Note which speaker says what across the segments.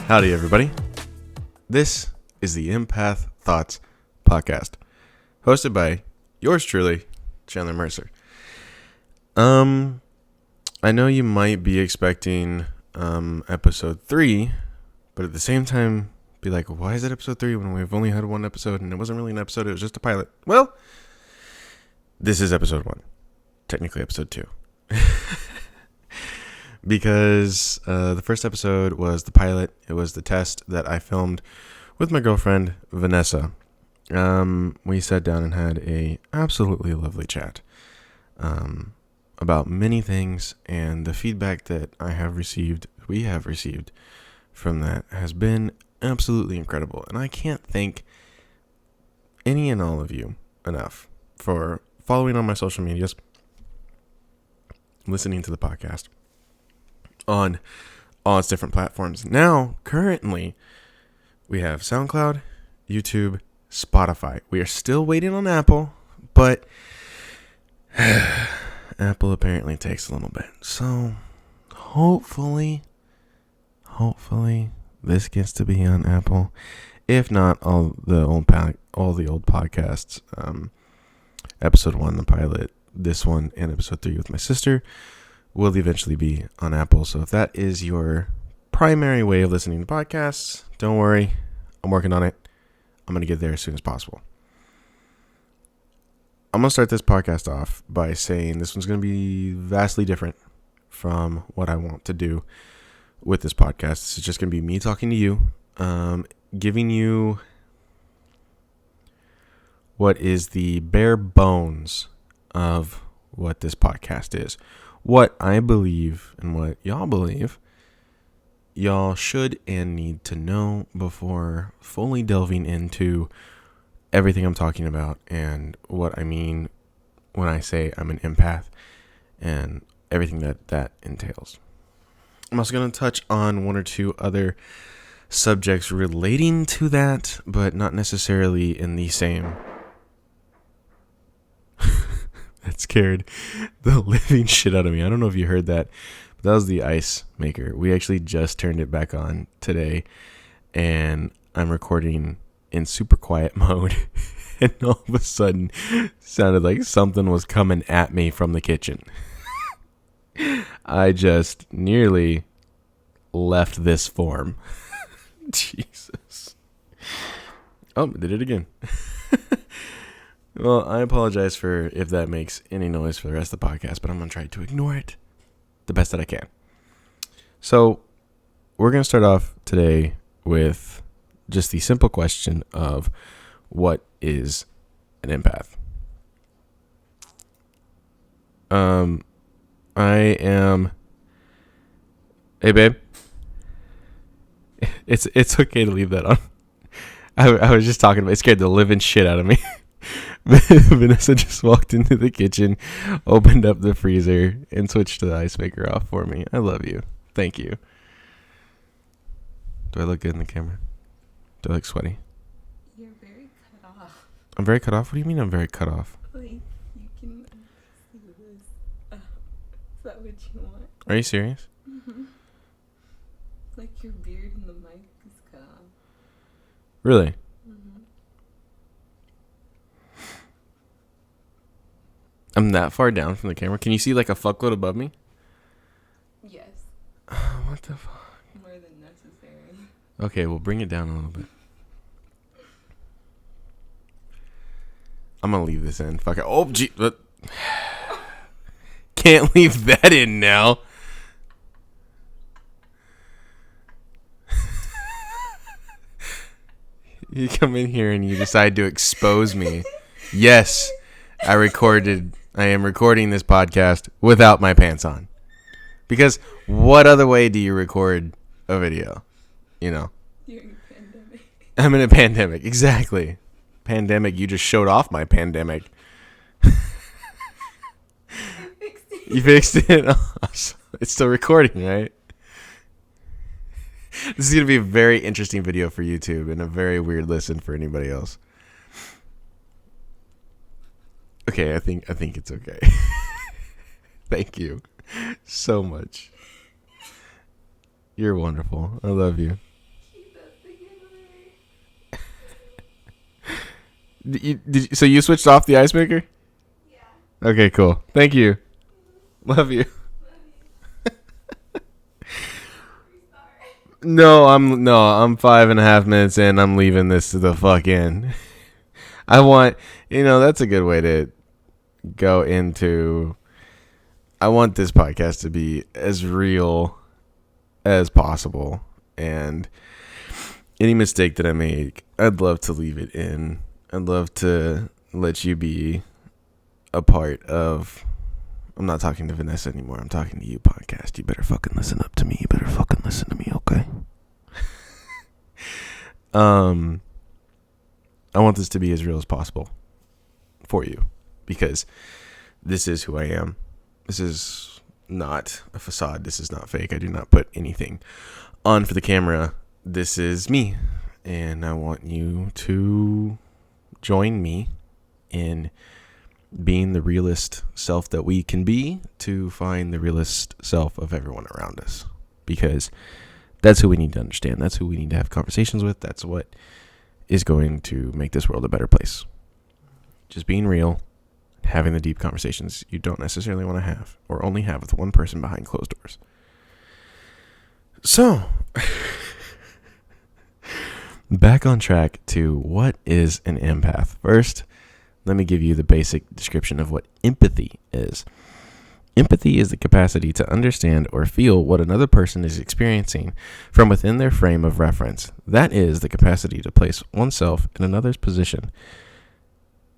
Speaker 1: Howdy, everybody. This is the Empath Thoughts podcast, hosted by yours truly, Chandler Mercer. I know you might be expecting episode 3, but at the same time, be like, why is it episode 3 when we've only had one episode and it wasn't really an episode, it was just a pilot? Well, this is episode 1, technically episode 2. Because the first episode was the pilot. It was the test that I filmed with my girlfriend, Vanessa. We sat down and had a absolutely lovely chat about many things, and the feedback that we have received from that has been absolutely incredible. And I can't thank any and all of you enough for following on my social medias, listening to the podcast on all its different platforms. Now, currently, we have SoundCloud, YouTube, Spotify. We are still waiting on Apple, but Apple apparently takes a little bit. So, hopefully, this gets to be on Apple. If not, all the old podcasts, episode 1, the pilot, this one, and episode 3 with my sister, will eventually be on Apple. So if that is your primary way of listening to podcasts, don't worry. I'm working on it. I'm going to get there as soon as possible. I'm going to start this podcast off by saying this one's going to be vastly different from what I want to do with this podcast. This is just going to be me talking to you, giving you what is the bare bones of what this podcast is. What I believe and what y'all believe, y'all should and need to know before fully delving into everything I'm talking about and what I mean when I say I'm an empath and everything that entails. I'm also going to touch on one or two other subjects relating to that, but not necessarily in the same. That scared the living shit out of me. I don't know if you heard that, but that was the ice maker. We actually just turned it back on today, and I'm recording in super quiet mode, and all of a sudden, sounded like something was coming at me from the kitchen. I just nearly left this form. Jesus. Oh, did it again. Well, I apologize for if that makes any noise for the rest of the podcast, but I'm going to try to ignore it the best that I can. So, we're going to start off today with just the simple question of what is an empath? Hey, babe. It's okay to leave that on. I was just talking about it. It scared the living shit out of me. Vanessa just walked into the kitchen, opened up the freezer, and switched the ice maker off for me. I love you. Thank you. Do I look good in the camera? Do I look sweaty?
Speaker 2: You're very cut off.
Speaker 1: I'm very cut off? What do you mean I'm very cut off?
Speaker 2: Like, you can see this. Is that what you want?
Speaker 1: Are you serious?
Speaker 2: Mm-hmm. Like your beard and the mic is cut off.
Speaker 1: Really?
Speaker 2: Mm-hmm.
Speaker 1: I'm that far down from the camera. Can you see like a fuckload above me?
Speaker 2: Yes.
Speaker 1: What the fuck?
Speaker 2: More than necessary.
Speaker 1: Okay, we'll bring it down a little bit. I'm gonna leave this in. Fuck it. Oh, gee. Can't leave that in now. You come in here and you decide to expose me. Yes, I am recording this podcast without my pants on. Because what other way do you record a video? You know?
Speaker 2: During a pandemic.
Speaker 1: I'm in a pandemic. Exactly. Pandemic. You just showed off my pandemic.
Speaker 2: I fixed it.
Speaker 1: You fixed it? Oh, it's still recording, right? This is going to be a very interesting video for YouTube and a very weird listen for anybody else. Okay, I think it's okay. Thank you so much. You're wonderful. I love you. So you switched off the ice maker?
Speaker 2: Yeah.
Speaker 1: Okay, cool. Thank you. Love you. No, I'm 5.5 minutes in. I'm leaving this to the fuck in. I want, that's a good way to go into. I want this podcast to be as real as possible, and any mistake that I make, I'd love to leave it in. I'd love to let you be a part of. I'm not talking to Vanessa anymore. I'm talking to you, podcast. You better fucking listen up to me. You better fucking listen to me, okay? I want this to be as real as possible for you, because this is who I am. This is not a facade. This is not fake. I do not put anything on for the camera. This is me, and I want you to join me in being the realist self that we can be, to find the realist self of everyone around us, because that's who we need to understand. That's who we need to have conversations with. That's what is going to make this world a better place. Just being real, having the deep conversations you don't necessarily want to have, or only have with one person behind closed doors. So, back on track to what is an empath. First, let me give you the basic description of what empathy is. Empathy is the capacity to understand or feel what another person is experiencing from within their frame of reference. That is the capacity to place oneself in another's position.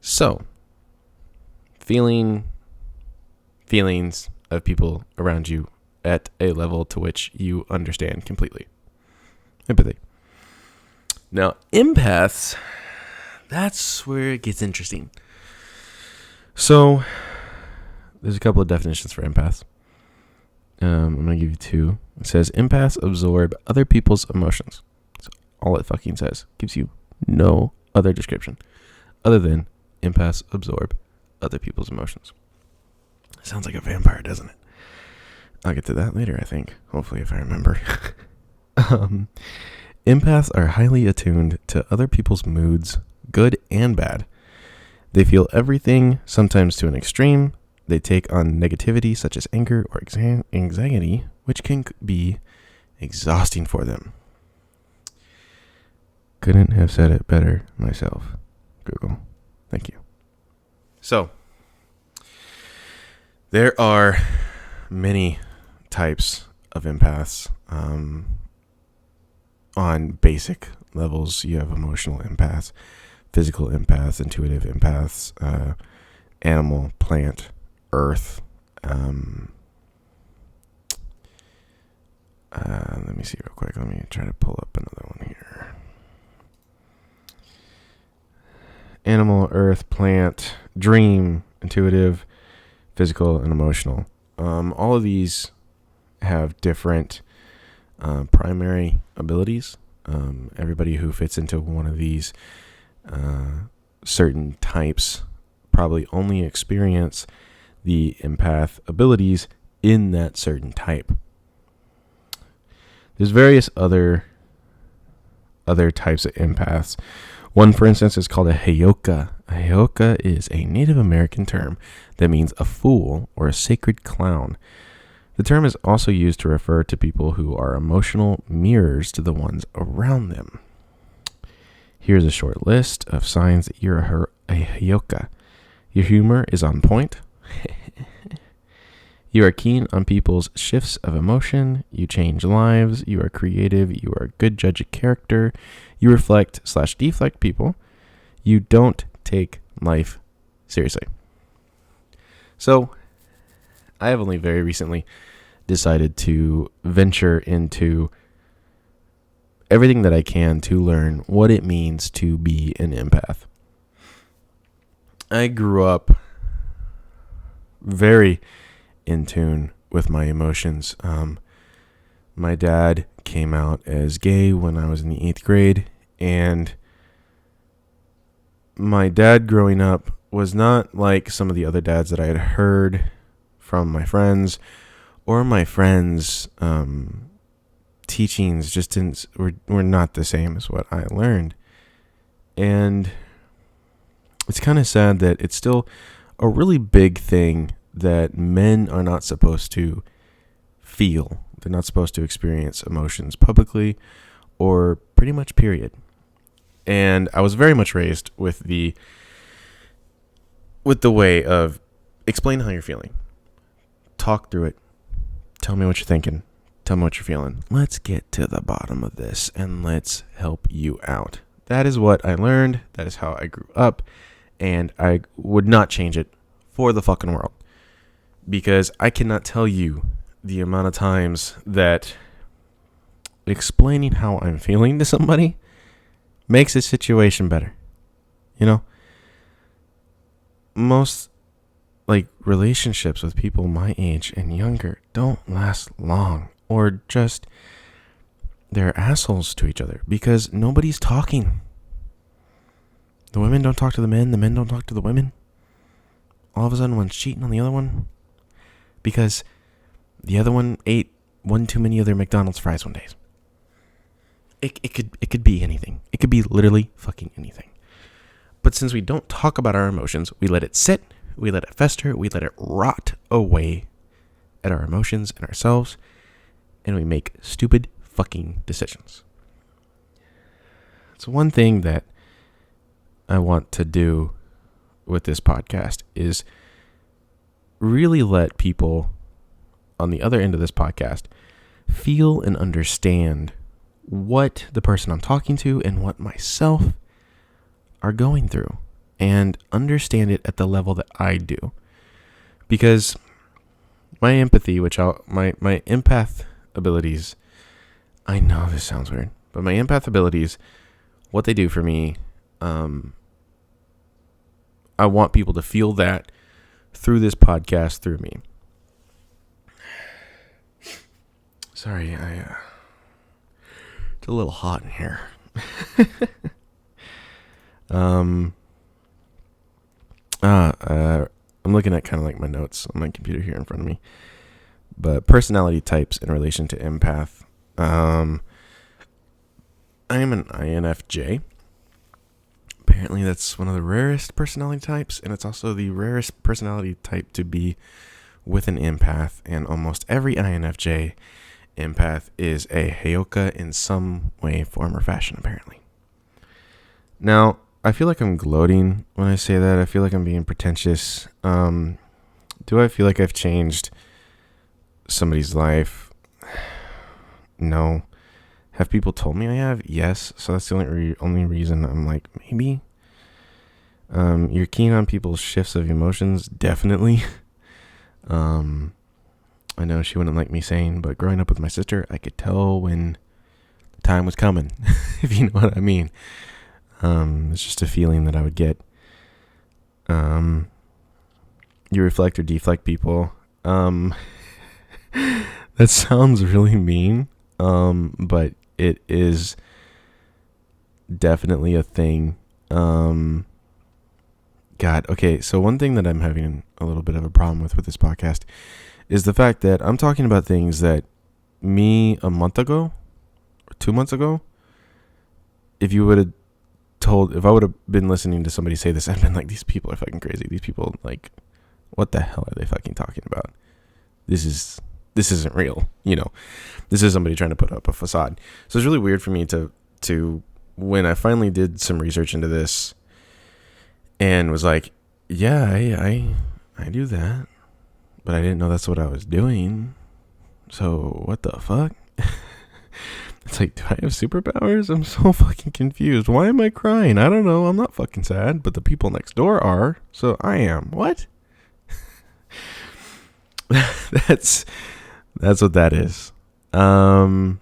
Speaker 1: So, feelings of people around you at a level to which you understand completely. Empathy. Now, empaths, that's where it gets interesting. So, there's a couple of definitions for empaths. I'm going to give you two. It says, empaths absorb other people's emotions. That's all it fucking says. Gives you no other description other than empaths absorb other people's emotions. Sounds like a vampire, doesn't it? I'll get to that later, I think. Hopefully, if I remember. Empaths are highly attuned to other people's moods, good and bad. They feel everything, sometimes to an extreme. They take on negativity such as anger or anxiety, which can be exhausting for them. Couldn't have said it better myself. Google. Thank you. So, there are many types of empaths. On basic levels, you have emotional empaths, physical empaths, intuitive empaths, animal, plant, earth. Let me see real quick. Let me try to pull up another one here. Animal, earth, plant, dream, intuitive, physical, and emotional. All of these have different primary abilities. Everybody who fits into one of these certain types probably only experience the empath abilities in that certain type. There's various other types of empaths. One, for instance, is called a heyoka. A heyoka is a Native American term that means a fool or a sacred clown. The term is also used to refer to people who are emotional mirrors to the ones around them. Here's a short list of signs that you're a heyoka. Your humor is on point. You are keen on people's shifts of emotion. You change lives. You are creative. You are a good judge of character. You reflect/deflect people. You don't take life seriously. So, I have only very recently decided to venture into everything that I can to learn what it means to be an empath. I grew up very in tune with my emotions. My dad came out as gay when I was in the 8th grade, and my dad growing up was not like some of the other dads that I had heard from my friends, or my friends' teachings were not the same as what I learned. And kind of sad that it's still a really big thing that men are not supposed to feel. They're not supposed to experience emotions publicly or pretty much period. And I was very much raised with the way of explain how you're feeling. Talk through it. Tell me what you're thinking. Tell me what you're feeling. Let's get to the bottom of this and let's help you out. That is what I learned. That is how I grew up. And I would not change it for the fucking world. Because I cannot tell you the amount of times that explaining how I'm feeling to somebody makes a situation better. You know? Most relationships with people my age and younger don't last long, or just they're assholes to each other because nobody's talking. The women don't talk to the men don't talk to the women. All of a sudden one's cheating on the other one because the other one ate one too many of their McDonald's fries one day. It could be anything. It could be literally fucking anything. But since we don't talk about our emotions, we let it sit, we let it fester, we let it rot away at our emotions and ourselves, and we make stupid fucking decisions. So one thing that I want to do with this podcast is really let people on the other end of this podcast feel and understand what the person I'm talking to and what myself are going through, and understand it at the level that I do. Because my empathy, my empath abilities, I know this sounds weird, but my empath abilities, what they do for me, I want people to feel that through this podcast, through me. Sorry, it's a little hot in here. I'm looking at kind of my notes on my computer here in front of me. But personality types in relation to empath. I am an INFJ. Apparently that's one of the rarest personality types, and it's also the rarest personality type to be with an empath. And almost every INFJ empath is a Heyoka in some way, form, or fashion, apparently. Now, I feel like I'm gloating when I say that. I feel like I'm being pretentious. Do I feel like I've changed somebody's life? No. Have people told me I have? Yes. So that's the only reason I'm maybe. You're keen on people's shifts of emotions? Definitely. I know she wouldn't like me saying, but growing up with my sister, I could tell when the time was coming, if you know what I mean. It's just a feeling that I would get. You reflect or deflect people. That sounds really mean. But it is definitely a thing. God, okay, so one thing that I'm having a little bit of a problem with this podcast is the fact that I'm talking about things that me a month ago or 2 months ago, if I would have been listening to somebody say this, I've been like, these people are fucking crazy. These people, what the hell are they fucking talking about? This isn't real, This is somebody trying to put up a facade. So it's really weird for me to when I finally did some research into this and was like, yeah, I do that, but I didn't know that's what I was doing. So what the fuck? It's like, do I have superpowers? I'm so fucking confused. Why am I crying? I don't know. I'm not fucking sad, but the people next door are, so I am. What? That's what that is. I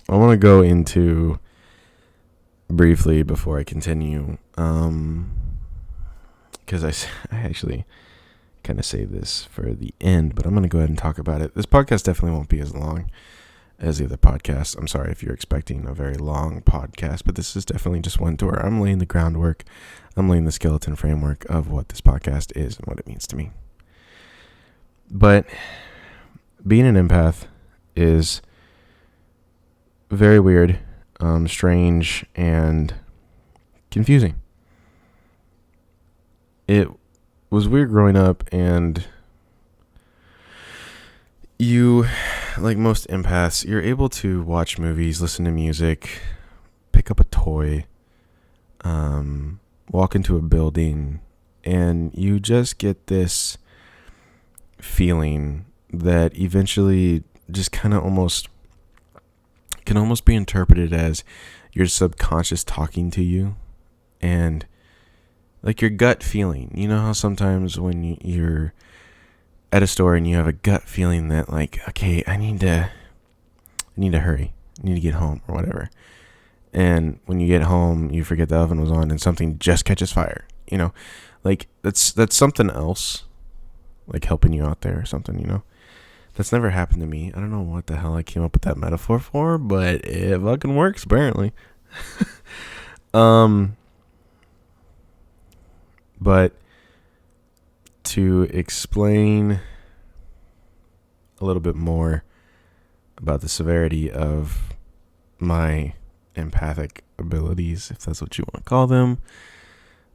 Speaker 1: want to go into briefly before I continue, because I actually kind of save this for the end, but I'm going to go ahead and talk about it. This podcast definitely won't be as long as the other podcasts. I'm sorry if you're expecting a very long podcast, but this is definitely just one to where I'm laying the groundwork. I'm laying the skeleton framework of what this podcast is and what it means to me. But being an empath is very weird, strange, and confusing. it was weird growing up, and you, like most empaths, you're able to watch movies, listen to music, pick up a toy, walk into a building, and you just get this feeling that eventually just kind of almost can almost be interpreted as your subconscious talking to you, and like your gut feeling. You know how sometimes when you're at a store and you have a gut feeling that, like, okay, I need to hurry, I need to get home or whatever. And when you get home, you forget the oven was on and something just catches fire. You know, like that's something else, like helping you out there or something. You know, that's never happened to me. I don't know what the hell I came up with that metaphor for, but it fucking works apparently. But to explain a little bit more about the severity of my empathic abilities, if that's what you want to call them,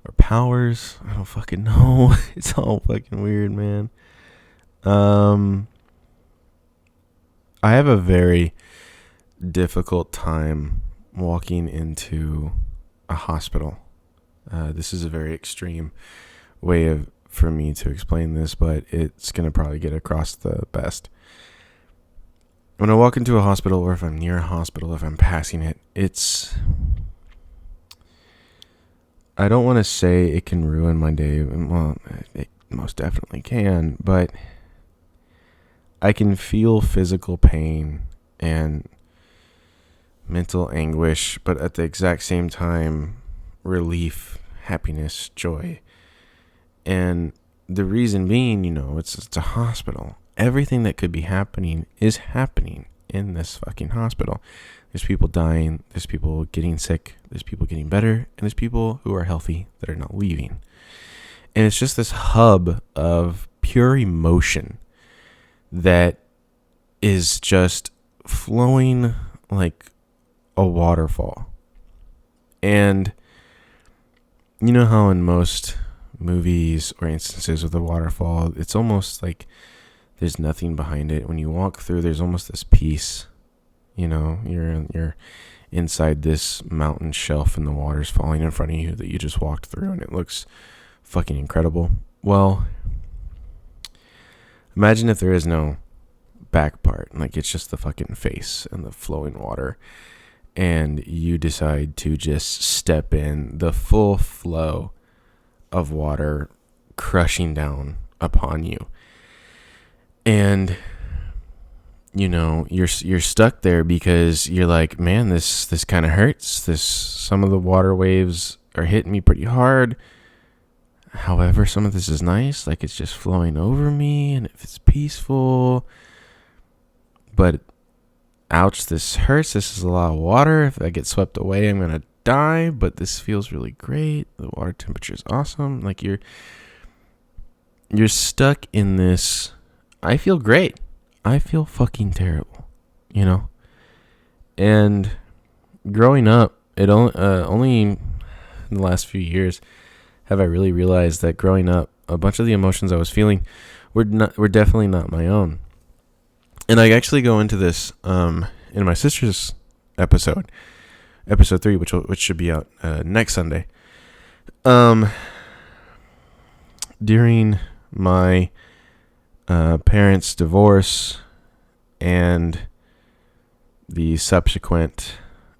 Speaker 1: or powers, I don't fucking know. It's all fucking weird, man. I have a very difficult time walking into a hospital. This is a very extreme way for me to explain this, but it's going to probably get across the best. When I walk into a hospital, or if I'm near a hospital, if I'm passing it, I don't want to say it can ruin my day. Well, it most definitely can, but I can feel physical pain and mental anguish, but at the exact same time, relief, happiness, joy. And the reason being, it's a hospital. Everything that could be happening is happening in this fucking hospital. There's people dying, there's people getting sick, there's people getting better, and there's people who are healthy that are not leaving. And it's just this hub of pure emotion that is just flowing like a waterfall. And you know how in most movies or instances with a waterfall, it's almost like there's nothing behind it. When you walk through, there's almost this peace. You're inside this mountain shelf and the water's falling in front of you that you just walked through, and it looks fucking incredible. Well, imagine if there is no back part, like it's just the fucking face and the flowing water, and you decide to just step in the full flow of water crushing down upon you. And you're stuck there because you're like, man, this kind of hurts. Some of the water waves are hitting me pretty hard. However, some of this is nice, like it's just flowing over me and it's peaceful. But ouch, this hurts. This is a lot of water. If I get swept away, I'm gonna die. But this feels really great. The water temperature is awesome. Like you're stuck in this. I feel great. I feel fucking terrible, And growing up, it only in the last few years have I really realized that growing up, a bunch of the emotions I was feeling were definitely not my own. And I actually go into this in my sister's episode 3, which should be out next Sunday. During my parents' divorce and the subsequent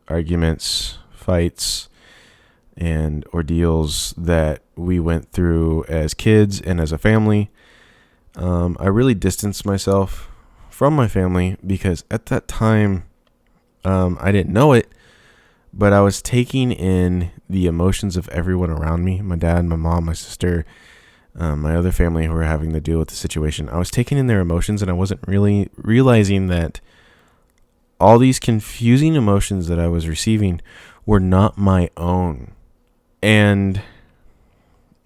Speaker 1: arguments, fights, and ordeals that we went through as kids and as a family, I really distanced myself from my family because at that time, I didn't know it, but I was taking in the emotions of everyone around me, my dad, my mom, my sister, my other family who were having to deal with the situation. I was taking in their emotions, and I wasn't really realizing that all these confusing emotions that I was receiving were not my own. And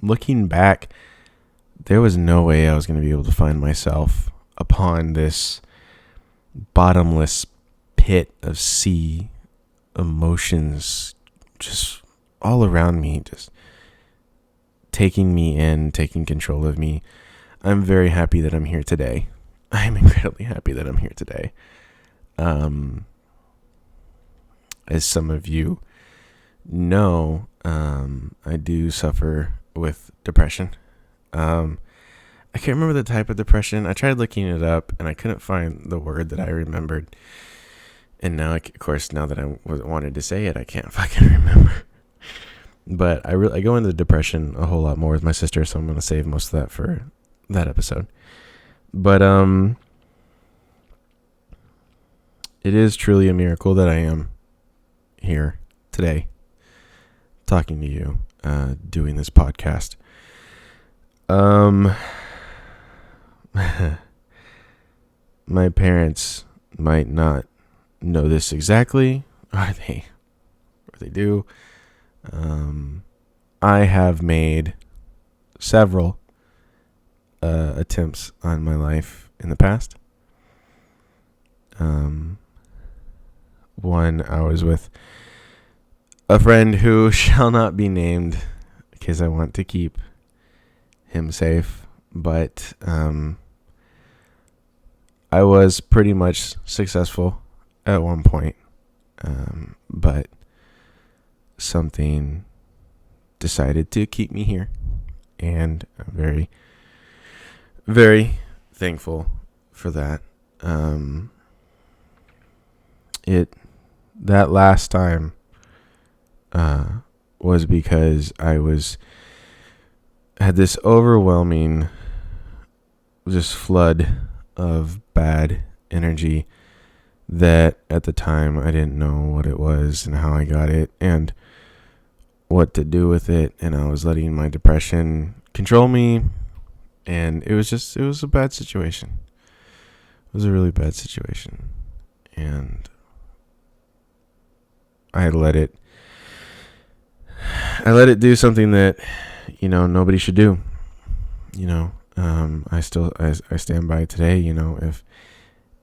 Speaker 1: looking back, there was no way I was going to be able to find myself upon this bottomless pit of sea emotions just all around me, just taking me in, taking control of me. I'm very happy that I'm here today. I'm incredibly happy that I'm here today. As some of you know, I do suffer with depression. I can't remember the type of depression. I tried looking it up and I couldn't find the word that I remembered. And now, of course, now that I wanted to say it, I can't fucking remember. But I go into depression a whole lot more with my sister, so I'm going to save most of that for that episode. But it is truly a miracle that I am here today talking to you, doing this podcast. My parents might not know this exactly, or they do. I have made several attempts on my life in the past. One, I was with a friend who shall not be named because I want to keep him safe, but I was pretty much successful at one point, but something decided to keep me here, and I'm very, very thankful for that. That last time was because I had this overwhelming just flood of bad energy that at the time I didn't know what it was and how I got it and what to do with it, and I was letting my depression control me, and it was a bad situation. It was a really bad situation, and I let it do something that, nobody should do. I stand by it today.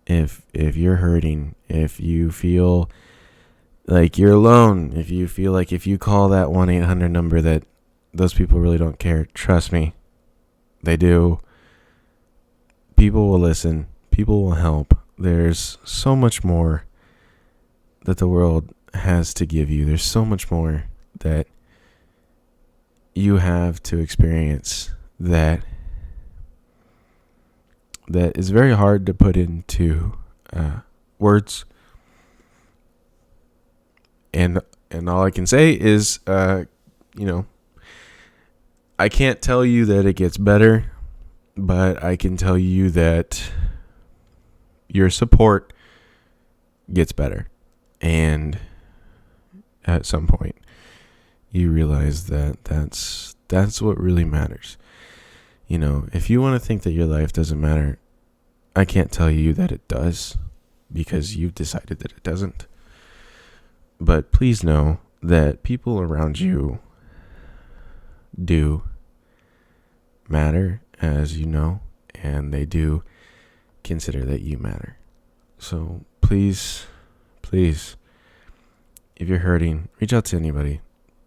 Speaker 1: If you're hurting, if you feel like you're alone, if you feel like if you call that 1-800 number that those people really don't care, trust me, they do. People will listen. People will help. There's so much more that the world has to give you. There's so much more that you have to experience that is very hard to put into words. And all I can say is, I can't tell you that it gets better, but I can tell you that your support gets better. And at some point, you realize that that's what really matters. If you want to think that your life doesn't matter, I can't tell you that it does, because you've decided that it doesn't. But please know that people around you do matter, as you know, and they do consider that you matter. So please, if you're hurting, reach out to anybody.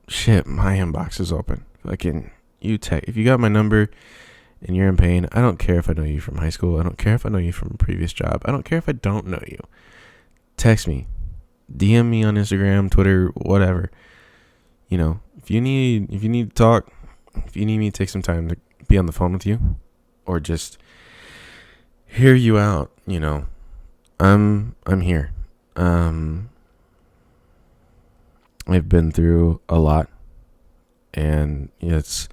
Speaker 1: Shit, my inbox is open. If you got my number and you're in pain, I don't care if I know you from high school. I don't care if I know you from a previous job. I don't care if I don't know you. Text me. DM me on Instagram, Twitter, whatever. If you need to talk, if you need me to take some time to be on the phone with you, or just hear you out, I'm here. I've been through a lot, and it's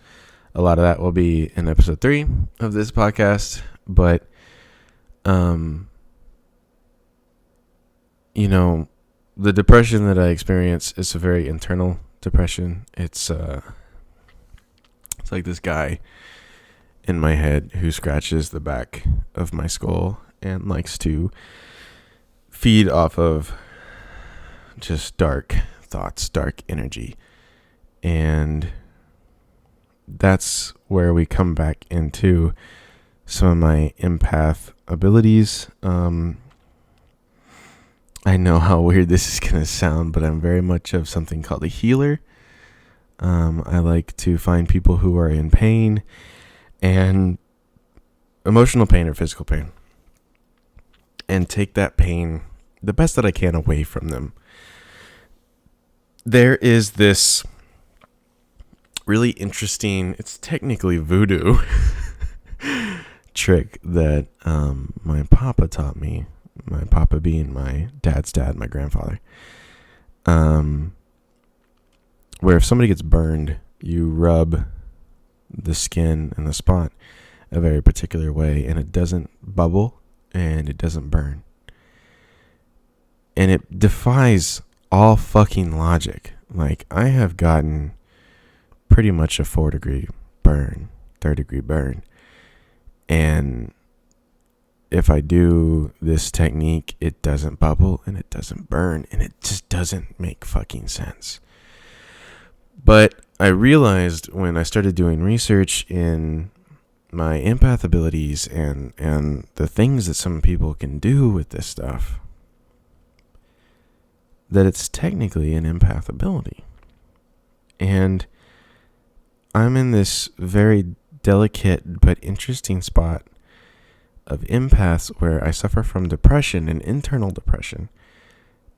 Speaker 1: a lot of that will be in episode 3 of this podcast. But, the depression that I experience is a very internal depression. It's like this guy in my head who scratches the back of my skull and likes to feed off of just dark thoughts, dark energy. And that's where we come back into some of my empath abilities. I know how weird this is going to sound, but I'm very much of something called a healer. I like to find people who are in pain, and emotional pain or physical pain, and take that pain the best that I can away from them. There is this really interesting, it's technically voodoo trick that my papa taught me. My papa being my dad's dad, my grandfather. Where if somebody gets burned, you rub the skin and the spot a very particular way, and it doesn't bubble and it doesn't burn. And it defies all fucking logic. Like, I have gotten pretty much a 4-degree burn, 3rd-degree burn. And if I do this technique, it doesn't bubble and it doesn't burn, and it just doesn't make fucking sense. But I realized when I started doing research in my empath abilities and the things that some people can do with this stuff, that it's technically an empath ability. And I'm in this very delicate but interesting spot of empaths where I suffer from depression and internal depression.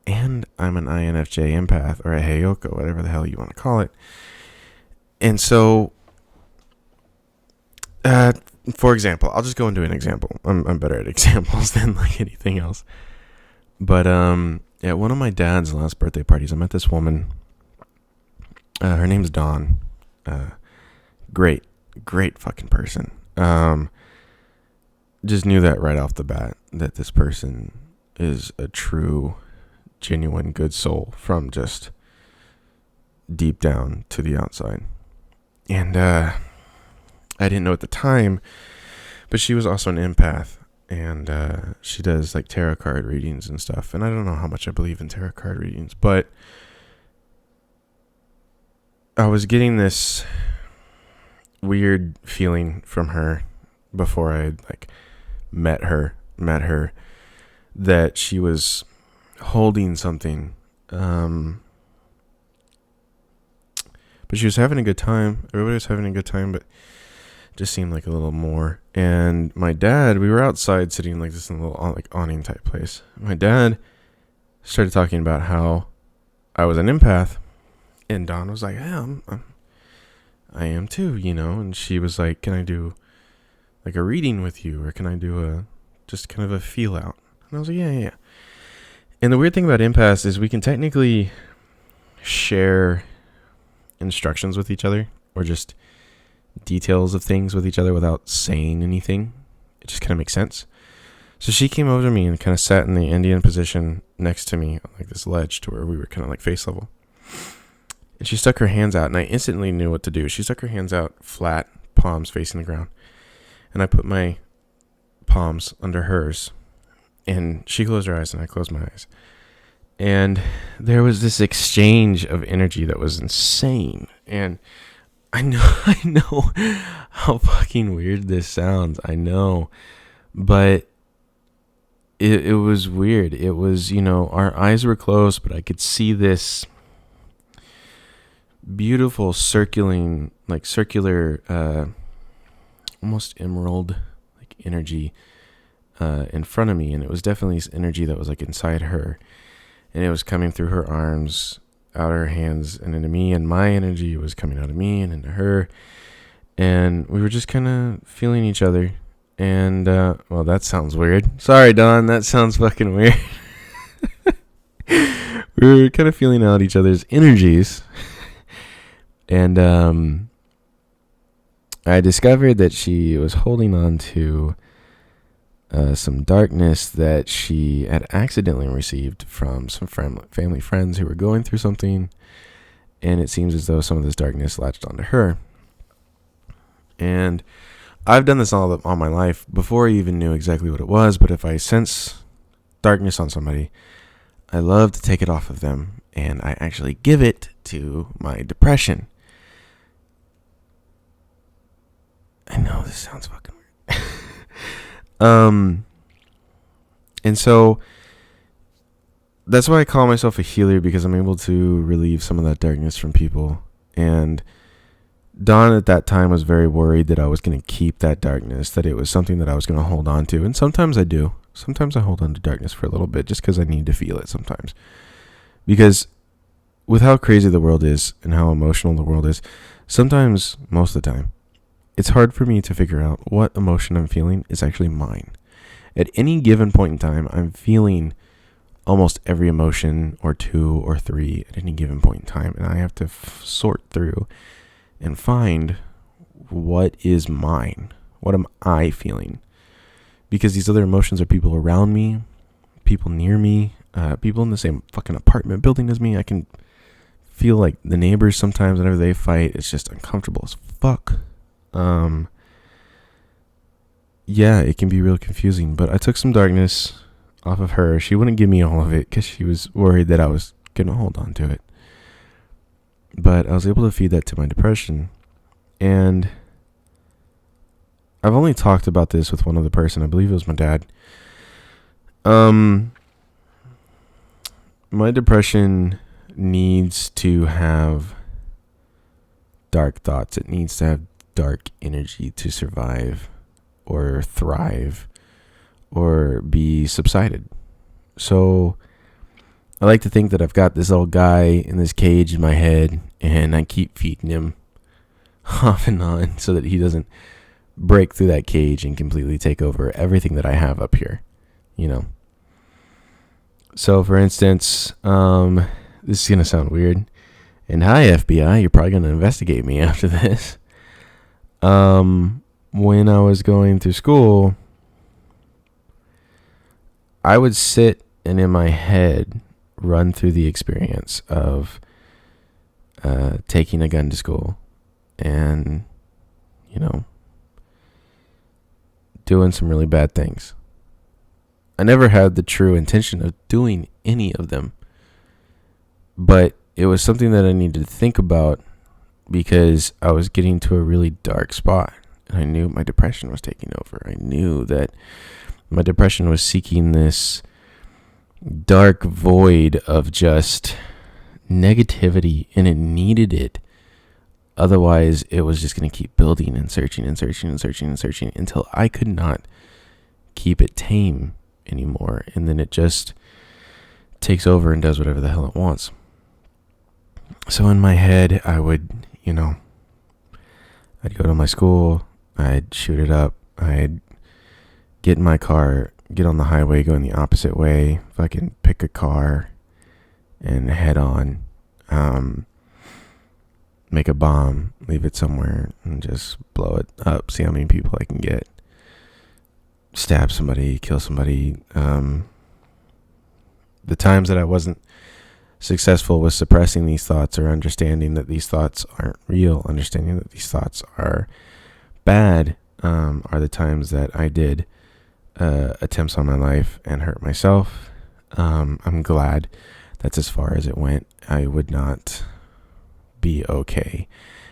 Speaker 1: And I'm an INFJ empath, or a Heyoka, whatever the hell you want to call it. And so, for example, I'll just go into an example. I'm better at examples than like anything else. But at one of my dad's last birthday parties, I met this woman. Her name's Dawn. Great fucking person. Just knew that right off the bat, that this person is a true, genuine, good soul from just deep down to the outside. And I didn't know at the time, but she was also an empath, and she does like tarot card readings and stuff. And I don't know how much I believe in tarot card readings, but I was getting this weird feeling from her before I like met her, that she was holding something. But she was having a good time. Everybody was having a good time, but just seemed like a little more. And my dad, we were outside sitting like this in a little like awning type place. My dad started talking about how I was an empath, and Dawn was like, "Yeah, I am too, you know." And she was like, "Can I do like a reading with you, or can I do just kind of a feel out?" And I was like, yeah. And the weird thing about empaths is we can technically share instructions with each other, or just details of things with each other without saying anything. It just kind of makes sense. So she came over to me and kind of sat in the Indian position next to me on like this ledge to where we were kind of like face level. And she stuck her hands out, and I instantly knew what to do. She stuck her hands out flat, palms facing the ground. And I put my palms under hers, and she closed her eyes and I closed my eyes. And there was this exchange of energy that was insane. And I know how fucking weird this sounds. I know. But it was weird. It was, our eyes were closed, but I could see this beautiful circular, almost emerald like energy in front of me. And it was definitely energy that was like inside her. And it was coming through her arms, out her hands, and into me. And my energy was coming out of me and into her. And we were just kind of feeling each other. And, well, that sounds weird. Sorry, Don, that sounds fucking weird. We were kind of feeling out each other's energies. And I discovered that she was holding on to some darkness that she had accidentally received from some family friends who were going through something, and it seems as though some of this darkness latched onto her. And I've done this all my life before I even knew exactly what it was, but if I sense darkness on somebody, I love to take it off of them, and I actually give it to my depression. I know this sounds fucking weird. And so that's why I call myself a healer, because I'm able to relieve some of that darkness from people. And Don at that time was very worried that I was going to keep that darkness, that it was something that I was going to hold on to. And sometimes I do. Sometimes I hold on to darkness for a little bit just because I need to feel it sometimes. Because with how crazy the world is and how emotional the world is, sometimes, most of the time, it's hard for me to figure out what emotion I'm feeling is actually mine. At any given point in time, I'm feeling almost every emotion or two or three at any given point in time. And I have to sort through and find what is mine. What am I feeling? Because these other emotions are people around me, people near me, people in the same fucking apartment building as me. I can feel like the neighbors sometimes whenever they fight. It's just uncomfortable as fuck. Yeah, it can be real confusing. But I took some darkness off of her. She wouldn't give me all of it because she was worried that I was going to hold on to it. But I was able to feed that to my depression. And I've only talked about this with one other person. I believe it was my dad. My depression needs to have dark thoughts. It needs to have dark energy to survive or thrive or be subsided. So I like to think that I've got this old guy in this cage in my head, and I keep feeding him off and on so that he doesn't break through that cage and completely take over everything that I have up here, you know. So for instance, this is going to sound weird. And hi, FBI, you're probably going to investigate me after this. When I was going through school, I would sit and in my head run through the experience of taking a gun to school and, you know, doing some really bad things. I never had the true intention of doing any of them, but it was something that I needed to think about because I was getting to a really dark spot. And I knew my depression was taking over. I knew that my depression was seeking this dark void of just negativity, and it needed it. Otherwise, it was just going to keep building and searching and searching and searching and searching until I could not keep it tame anymore. And then it just takes over and does whatever the hell it wants. So in my head, I would, I'd go to my school, I'd shoot it up, I'd get in my car, get on the highway, go in the opposite way, fucking pick a car and head on, make a bomb, leave it somewhere and just blow it up, see how many people I can get, stab somebody, kill somebody. The times that I wasn't successful with suppressing these thoughts or understanding that these thoughts aren't real, understanding that these thoughts are bad, are the times that I did attempts on my life and hurt myself. I'm glad that's as far as it went. I would not be okay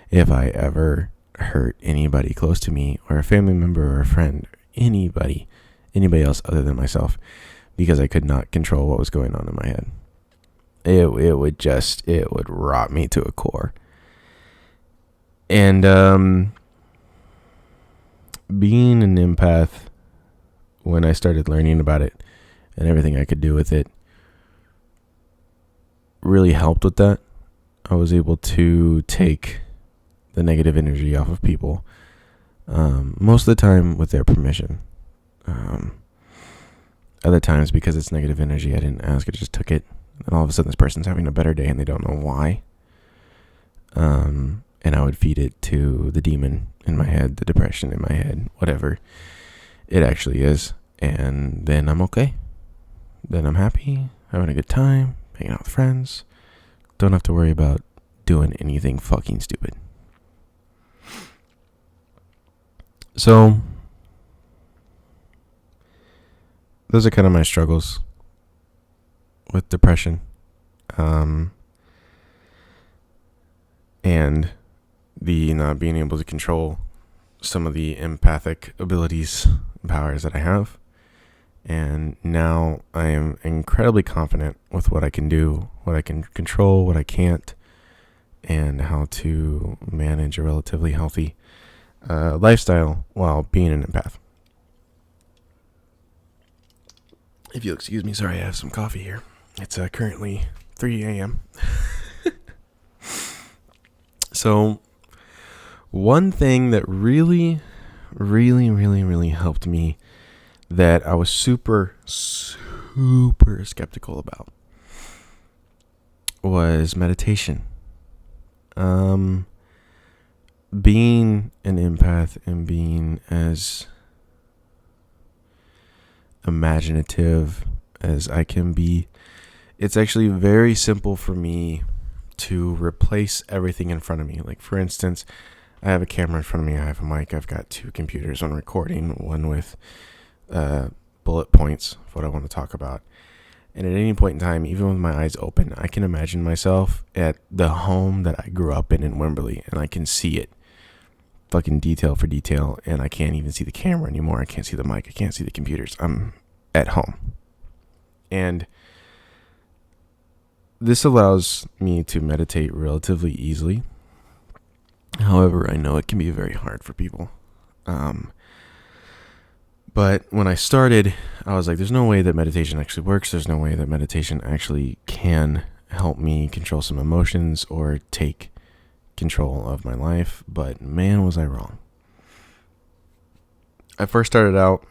Speaker 1: if I ever hurt anybody close to me or a family member or a friend, anybody else other than myself, because I could not control what was going on in my head. It would rot me to a core. And being an empath, when I started learning about it and everything I could do with it, really helped with that. I was able to take the negative energy off of people, most of the time with their permission. Other times, because it's negative energy, I didn't ask, I just took it. And all of a sudden this person's having a better day and they don't know why. And I would feed it to the demon in my head, the depression in my head, whatever it actually is. And then I'm okay. Then I'm happy, having a good time, hanging out with friends. Don't have to worry about doing anything fucking stupid. So those are kind of my struggles with depression, and the not being able to control some of the empathic abilities and powers that I have. And now I am incredibly confident with what I can do, what I can control, what I can't. and how to manage a relatively healthy lifestyle while being an empath. If you'll excuse me, sorry, I have some coffee here. It's currently 3 a.m. So, one thing that really helped me that I was super skeptical about was meditation. Being an empath and being as imaginative as I can be, it's actually very simple for me to replace everything in front of me. Like, for instance, I have a camera in front of me, I have a mic, I've got 2 computers, one recording, one with bullet points of what I want to talk about. And at any point in time, even with my eyes open, I can imagine myself at the home that I grew up in Wimberley, and I can see it fucking detail for detail, and I can't even see the camera anymore. I can't see the mic. I can't see the computers. I'm at home. And this allows me to meditate relatively easily. However, I know it can be very hard for people. But when I started, I was like, there's no way that meditation actually works. There's no way that meditation actually can help me control some emotions or take control of my life. But man, was I wrong. I first started out,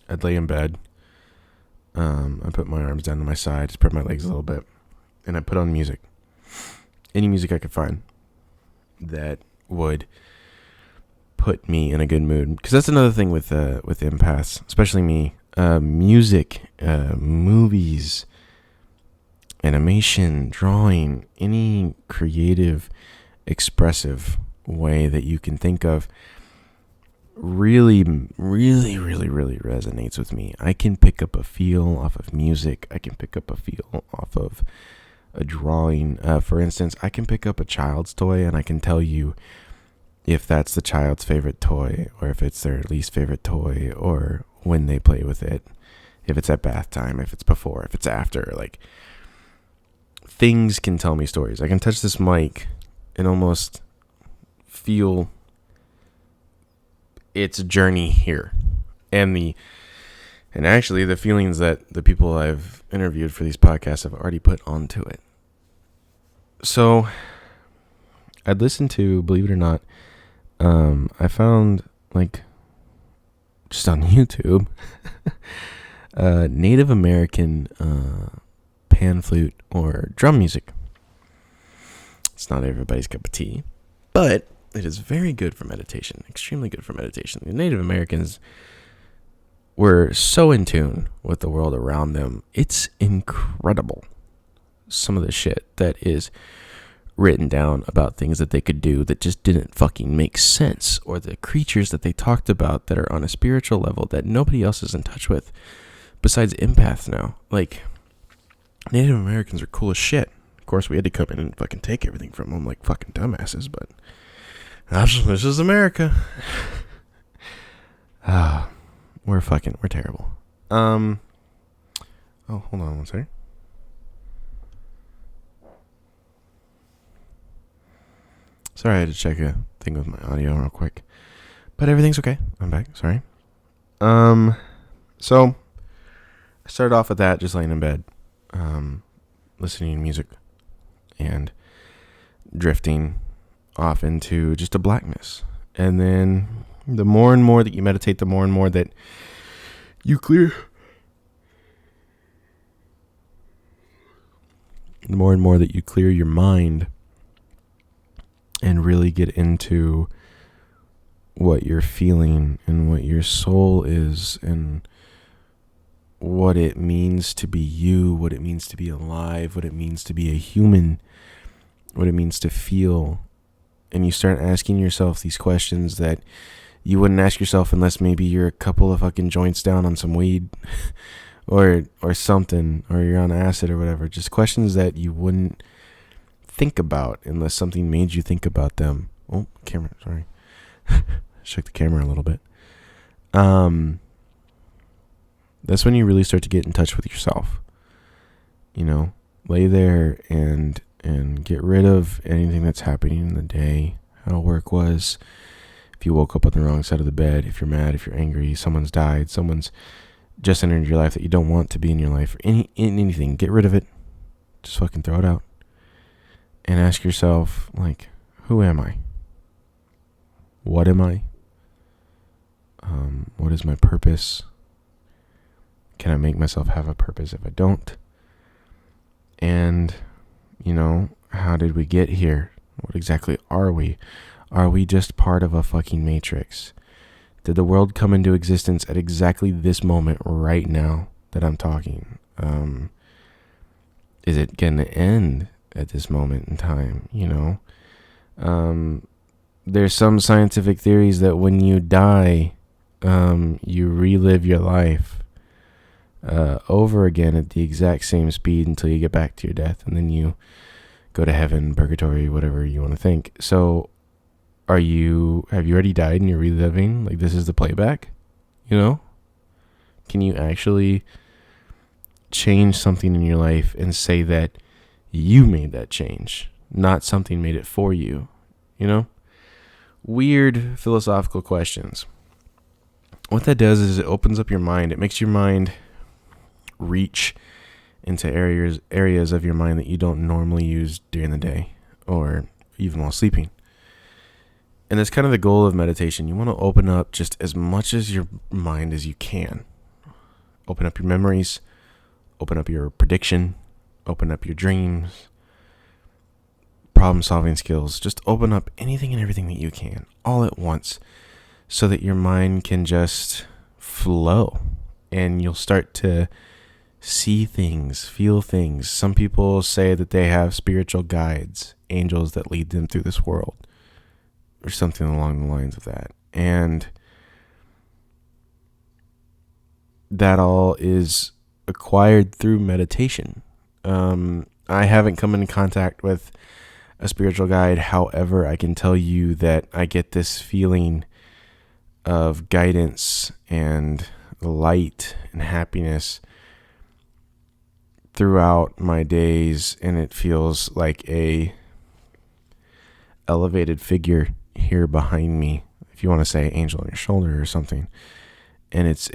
Speaker 1: I'd lay in bed. I put my arms down to my side, spread my legs a little bit, and I put on music. Any music I could find that would put me in a good mood. Because that's another thing with empaths, especially me. Music, movies, animation, drawing, any creative, expressive way that you can think of really resonates with me. I can pick up a feel off of music. I can pick up a feel off of a drawing. For instance, I can pick up a child's toy and I can tell you if that's the child's favorite toy or if it's their least favorite toy or when they play with it, if it's at bath time, if it's before, if it's after. Like, things can tell me stories. I can touch this mic and almost feel its journey here, and actually the feelings that the people I've interviewed for these podcasts have already put onto it. So I'd listen to, believe it or not, I found, like, just on YouTube, Native American pan flute or drum music. It's not everybody's cup of tea, but it is very good for meditation, extremely good for meditation. The Native Americans were so in tune with the world around them. It's incredible, some of the shit that is written down about things that they could do that just didn't fucking make sense, or the creatures that they talked about that are on a spiritual level that nobody else is in touch with besides empaths now. Like, Native Americans are cool as shit. Of course, we had to come in and fucking take everything from them like fucking dumbasses, but this is America. We're terrible. Oh, hold on one second. Sorry, I had to check a thing with my audio real quick, but everything's okay. I'm back. Sorry. So I started off with that, just laying in bed, listening to music and drifting off into just a blackness. And then the more and more that you meditate, the more and more that you clear, your mind and really get into what you're feeling and what your soul is and what it means to be you, what it means to be alive, what it means to be a human, what it means to feel. And you start asking yourself these questions that you wouldn't ask yourself unless maybe you're a couple of fucking joints down on some weed or something, or you're on acid or whatever. Just questions that you wouldn't think about unless something made you think about them. Oh, camera, sorry. Shook the camera a little bit. That's when you really start to get in touch with yourself. You know, lay there and and get rid of anything that's happening in the day, how work was, if you woke up on the wrong side of the bed, if you're mad, if you're angry, someone's died, someone's just entered your life that you don't want to be in your life, or anything. Get rid of it. Just fucking throw it out. And ask yourself, like, who am I? What am I? What is my purpose? Can I make myself have a purpose if I don't? And, how did we get here? What exactly are we? Are we just part of a fucking matrix? Did the world come into existence at exactly this moment right now that I'm talking? Is it going to end at this moment in time? There's some scientific theories that when you die, you relive your life over again at the exact same speed until you get back to your death, and then you go to heaven, purgatory, whatever you want to think. So have you already died and you're reliving? Like, this is the playback? Can you actually change something in your life and say that you made that change, not something made it for you? Weird philosophical questions. What that does is it opens up your mind. It makes your mind reach into areas of your mind that you don't normally use during the day or even while sleeping. And that's kind of the goal of meditation. You want to open up just as much as your mind as you can. Open up your memories, open up your prediction, open up your dreams, problem solving skills. Just open up anything and everything that you can all at once so that your mind can just flow and you'll start to see things, feel things. Some people say that they have spiritual guides, angels that lead them through this world, or something along the lines of that. And that all is acquired through meditation. I haven't come into contact with a spiritual guide. However, I can tell you that I get this feeling of guidance and light and happiness throughout my days, and it feels like a elevated figure here behind me, if you want to say angel on your shoulder or something. And it's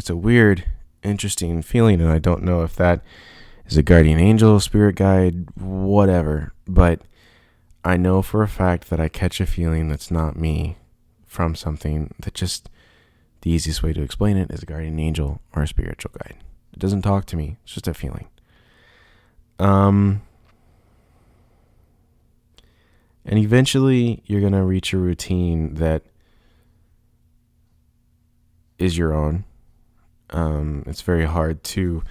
Speaker 1: a weird, interesting feeling, and I don't know if that is a guardian angel, spirit guide, whatever, but I know for a fact that I catch a feeling that's not me from something that just, the easiest way to explain it is a guardian angel or a spiritual guide. It doesn't talk to me. It's just a feeling. And eventually you're going to reach a routine that is your own. It's very hard to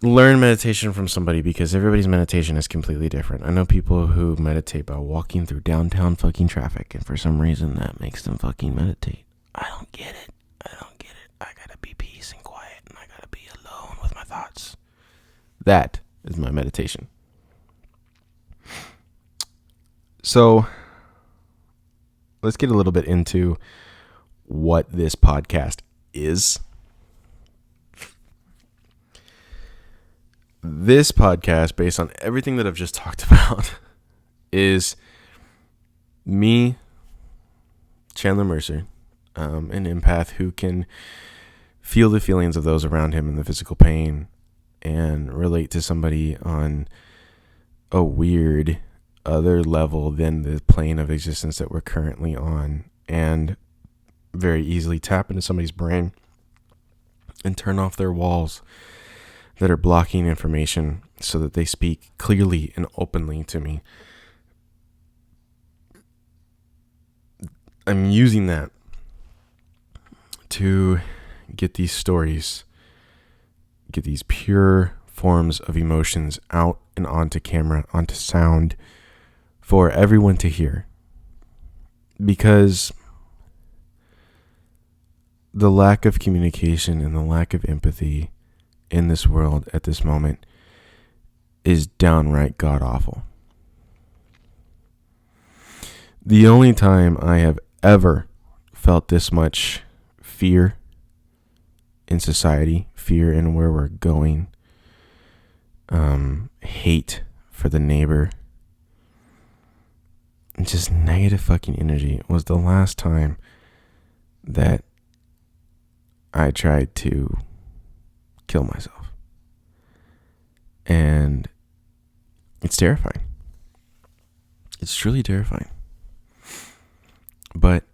Speaker 1: learn meditation from somebody because everybody's meditation is completely different. I know people who meditate by walking through downtown fucking traffic, and for some reason that makes them fucking meditate. I don't get it. I gotta be peace and quiet, and I gotta be alone with my thoughts. That is my meditation. So let's get a little bit into what this podcast is. This podcast, based on everything that I've just talked about, is me, Chandler Mercer, an empath who can feel the feelings of those around him and the physical pain and relate to somebody on a weird other level than the plane of existence that we're currently on, and very easily tap into somebody's brain and turn off their walls that are blocking information so that they speak clearly and openly to me. I'm using that to get these stories, get these pure forms of emotions out and onto camera, onto sound for everyone to hear. Because the lack of communication and the lack of empathy in this world at this moment is downright god awful. The only time I have ever felt this much fear in society, fear in where we're going, hate for the neighbor. Just negative fucking energy. It was the last time that I tried to kill myself. And it's terrifying. It's truly terrifying. But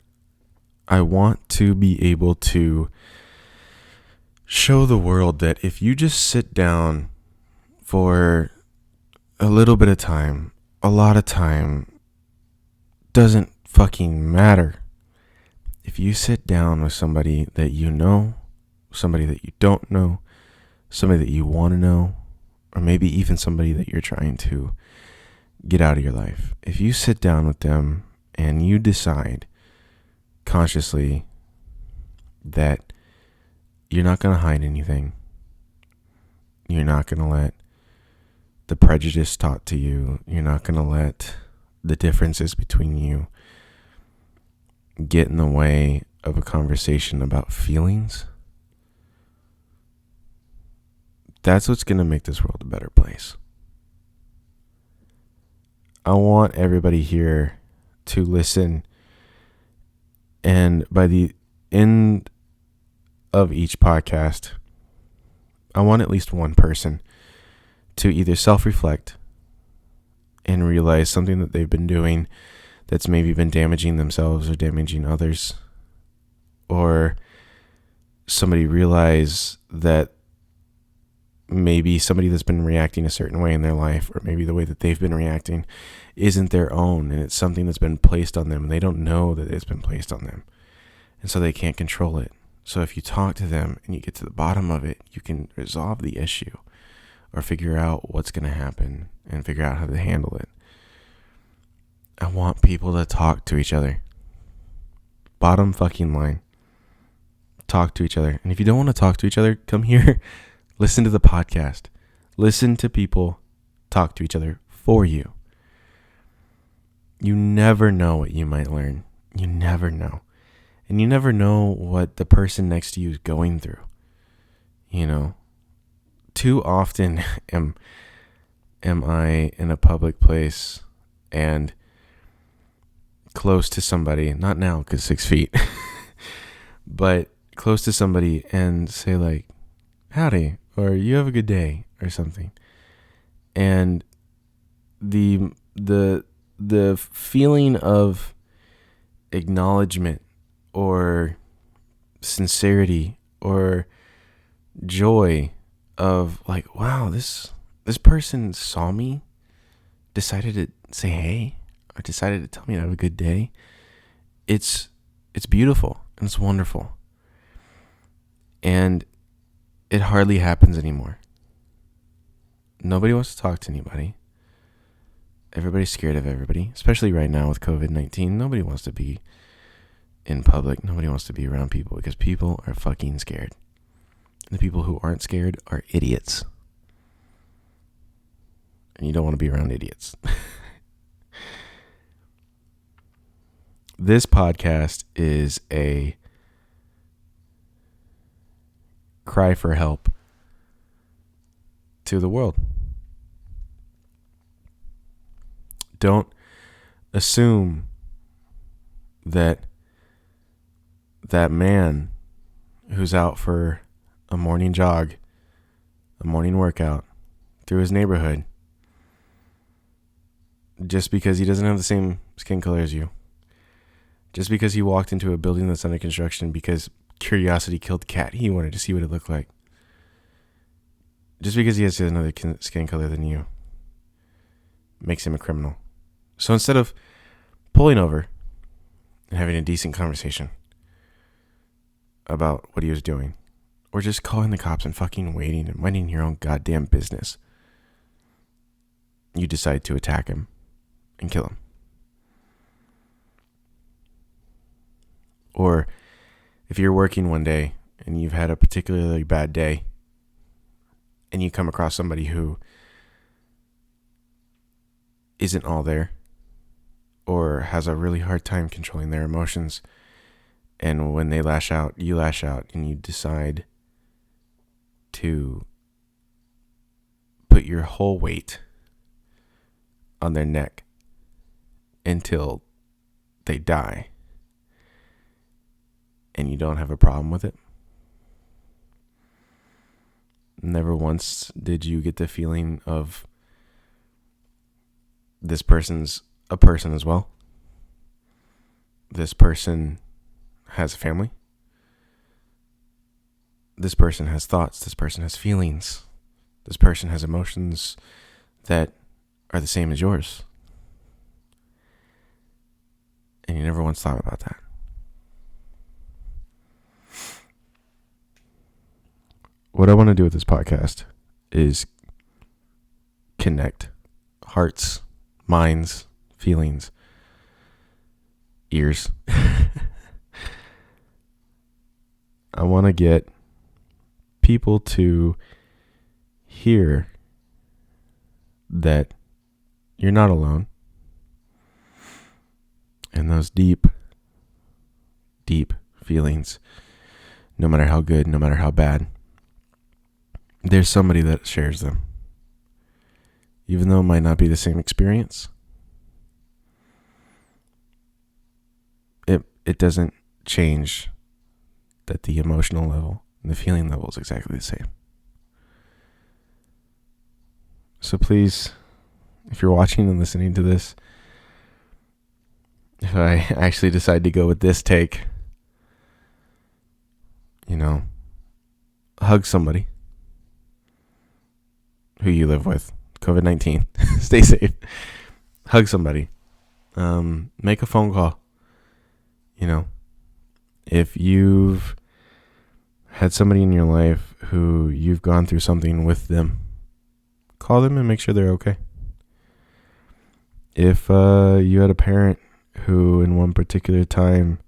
Speaker 1: I want to be able to show the world that if you just sit down for a little bit of time, a lot of time, doesn't fucking matter. If you sit down with somebody that you know, somebody that you don't know, somebody that you want to know, or maybe even somebody that you're trying to get out of your life. If you sit down with them and you decide consciously that you're not going to hide anything, you're not going to let the prejudice taught to you, you're not going to let the differences between you get in the way of a conversation about feelings, that's what's going to make this world a better place. I want everybody here to listen, and by the end of each podcast, I want at least one person to either self-reflect and realize something that they've been doing that's maybe been damaging themselves or damaging others, or somebody realize that maybe somebody that's been reacting a certain way in their life, or maybe the way that they've been reacting isn't their own, and it's something that's been placed on them and they don't know that it's been placed on them, and so they can't control it. So if you talk to them and you get to the bottom of it, you can resolve the issue or figure out what's going to happen and figure out how to handle it. I want people to talk to each other. Bottom fucking line. Talk to each other. And if you don't want to talk to each other, come here. Listen to the podcast. Listen to people talk to each other for you. You never know what you might learn. You never know. And you never know what the person next to you is going through. You know? Too often am I in a public place and close to somebody, not now because 6 feet, but close to somebody and say like, howdy, or you have a good day, or something. And the feeling of acknowledgement or sincerity or joy of like, wow, this person saw me, decided to say hey, or decided to tell me to have a good day. It's beautiful and it's wonderful. And it hardly happens anymore. Nobody wants to talk to anybody. Everybody's scared of everybody, especially right now with COVID-19. Nobody wants to be in public. Nobody wants to be around people because people are fucking scared. And the people who aren't scared are idiots. And you don't want to be around idiots. This podcast is a cry for help to the world. Don't assume that man who's out for a morning jog, a morning workout through his neighborhood, just because he doesn't have the same skin color as you, just because he walked into a building that's under construction because curiosity killed the cat, he wanted to see what it looked like, just because he has another skin color than you, makes him a criminal. So instead of pulling over and having a decent conversation about what he was doing, or just calling the cops and fucking waiting and minding your own goddamn business, you decide to attack him and kill him. Or if you're working one day and you've had a particularly bad day and you come across somebody who isn't all there or has a really hard time controlling their emotions, and when they lash out, you lash out, and you decide to put your whole weight on their neck until they die, and you don't have a problem with it? Never once did you get the feeling of this person's a person as well? This person has a family. This person has thoughts. This person has feelings. This person has emotions that are the same as yours. And you never once thought about that. What I want to do with this podcast is connect hearts, minds, feelings, ears. I want to get people to hear that you're not alone. And those deep, deep feelings, no matter how good, no matter how bad, there's somebody that shares them. Even though it might not be the same experience, it doesn't change that the emotional level and the feeling level is exactly the same. So please, if you're watching and listening to this, if I actually decide to go with this take, hug somebody who you live with. COVID-19. Stay safe. Hug somebody. Make a phone call. If you've had somebody in your life who you've gone through something with them, call them and make sure they're okay. If you had a parent who in one particular time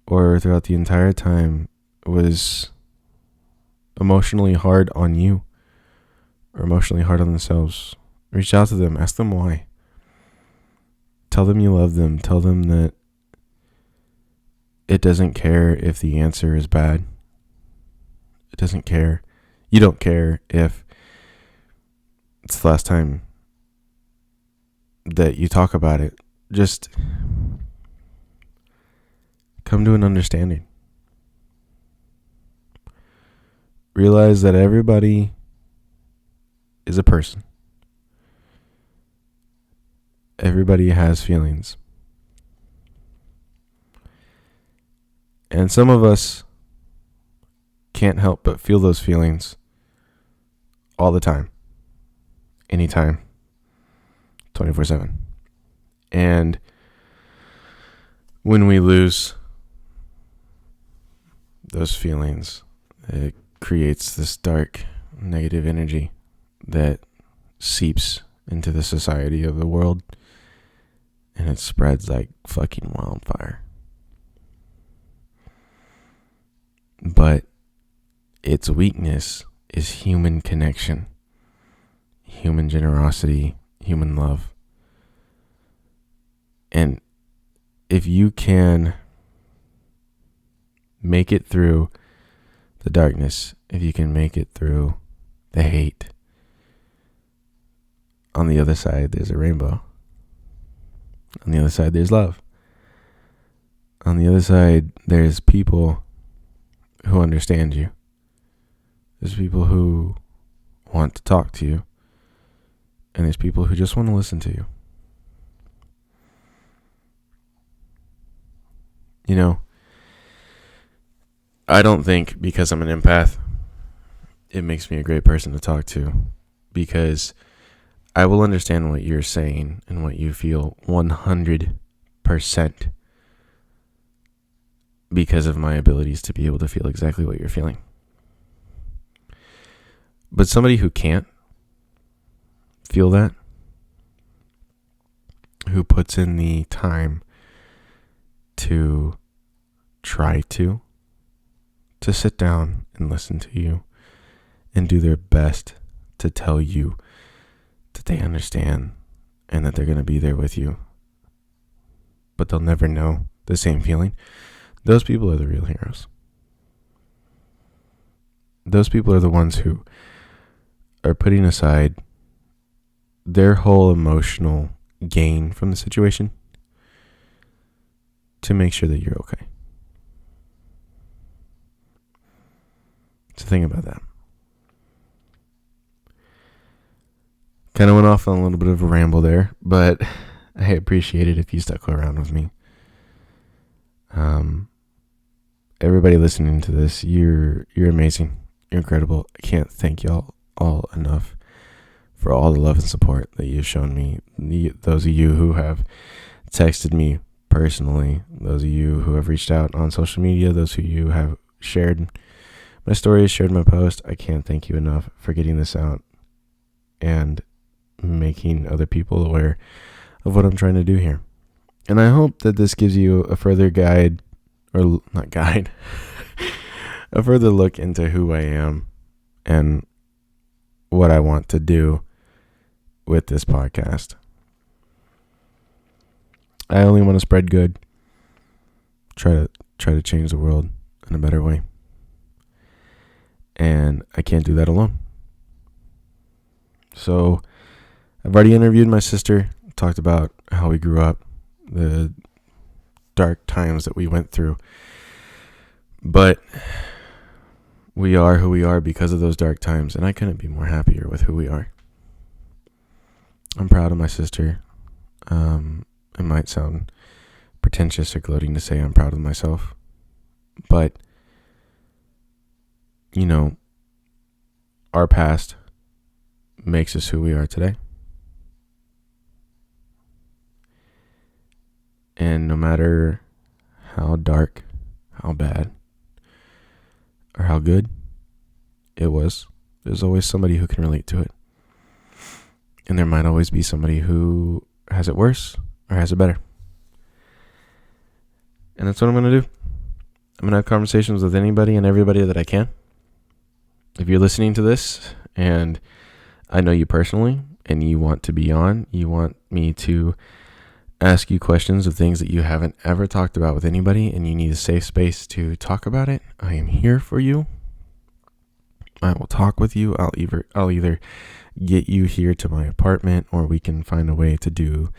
Speaker 1: or throughout the entire time was emotionally hard on you or emotionally hard on themselves, reach out to them. Ask them why. Tell them you love them. Tell them that it doesn't care if the answer is bad. It doesn't care. You don't care if it's the last time that you talk about it. Just come to an understanding. Realize that everybody is a person. Everybody has feelings. And some of us can't help but feel those feelings all the time, anytime, 24/7. And when we lose those feelings, it creates this dark, negative energy that seeps into the society of the world, and it spreads like fucking wildfire. But its weakness is human connection, human generosity, human love. And if you can make it through the darkness, if you can make it through the hate, on the other side there's a rainbow. On the other side there's love. On the other side there's people who understand you. There's people who want to talk to you. And there's people who just want to listen to you. I don't think because I'm an empath, it makes me a great person to talk to, because I will understand what you're saying and what you feel 100% because of my abilities to be able to feel exactly what you're feeling. But somebody who can't feel that, who puts in the time to try to sit down and listen to you and do their best to tell you that they understand and that they're going to be there with you, but they'll never know the same feeling, those people are the real heroes. Those people are the ones who are putting aside their whole emotional gain from the situation to make sure that you're okay. So think about that. Kind of went off on a little bit of a ramble there, but I appreciate it if you stuck around with me. Everybody listening to this, you're amazing. You're incredible. I can't thank y'all all enough for all the love and support that you've shown me. Those of you who have texted me personally, those of you who have reached out on social media, those of you who have shared my stories, shared my post, I can't thank you enough for getting this out and making other people aware of what I'm trying to do here. And I hope that this gives you a further guide, or not guide, a further look into who I am and what I want to do with this podcast. I only want to spread good, try to change the world in a better way. And I can't do that alone. So I've already interviewed my sister, talked about how we grew up, the dark times that we went through. But we are who we are because of those dark times, and I couldn't be more happier with who we are. I'm proud of my sister. It might sound pretentious or gloating to say I'm proud of myself, but our past makes us who we are today. And no matter how dark, how bad, or how good it was, there's always somebody who can relate to it. And there might always be somebody who has it worse or has it better. And that's what I'm going to do. I'm going to have conversations with anybody and everybody that I can. If you're listening to this and I know you personally and you want to be on, you want me to ask you questions of things that you haven't ever talked about with anybody, and you need a safe space to talk about it, I am here for you. I will talk with you. I'll either get you here to my apartment, or we can find a way to do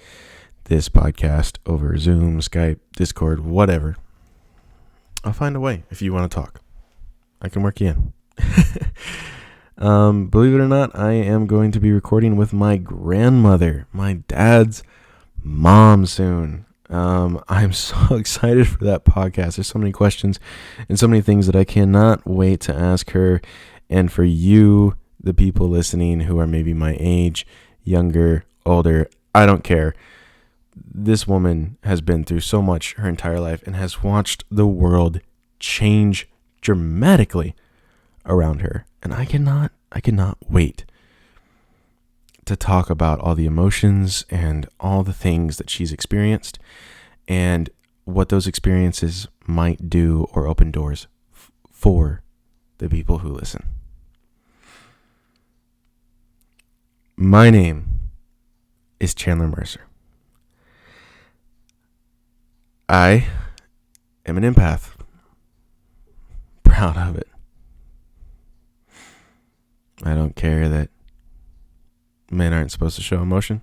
Speaker 1: this podcast over Zoom, Skype, Discord, whatever. I'll find a way. If you want to talk, I can work you in. Believe it or not, I am going to be recording with my grandmother, my dad's mom, soon. I'm so excited for that podcast. There's so many questions and so many things that I cannot wait to ask her. And for you, the people listening who are maybe my age, younger, older, I don't care. This woman has been through so much her entire life and has watched the world change dramatically around her. And I cannot wait to talk about all the emotions and all the things that she's experienced and what those experiences might do or open doors for the people who listen. My name is Chandler Mercer. I am an empath. Proud of it. I don't care that men aren't supposed to show emotion.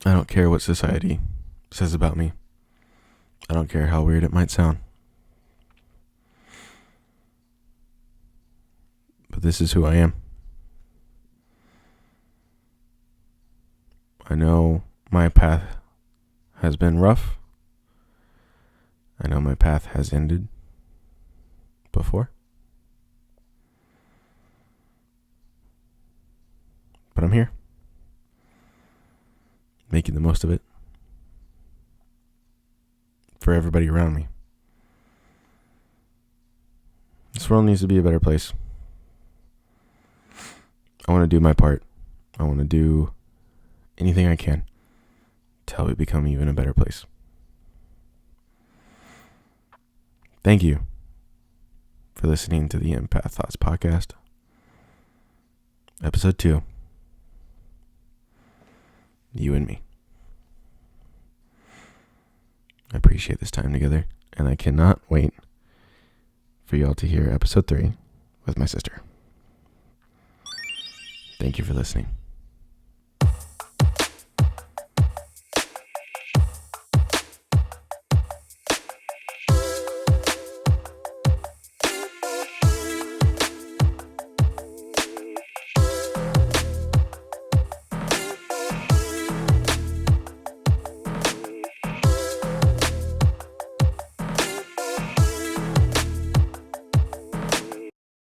Speaker 1: I don't care what society says about me. I don't care how weird it might sound. But this is who I am. I know my path has been rough. I know my path has ended before. But I'm here, making the most of it for everybody around me. This world needs to be a better place. I want to do my part. I want to do anything I can to help it become even a better place. Thank you for listening to the Empath Thoughts Podcast, Episode 2. You and me. I appreciate this time together, and I cannot wait for y'all to hear Episode 3 with my sister. Thank you for listening.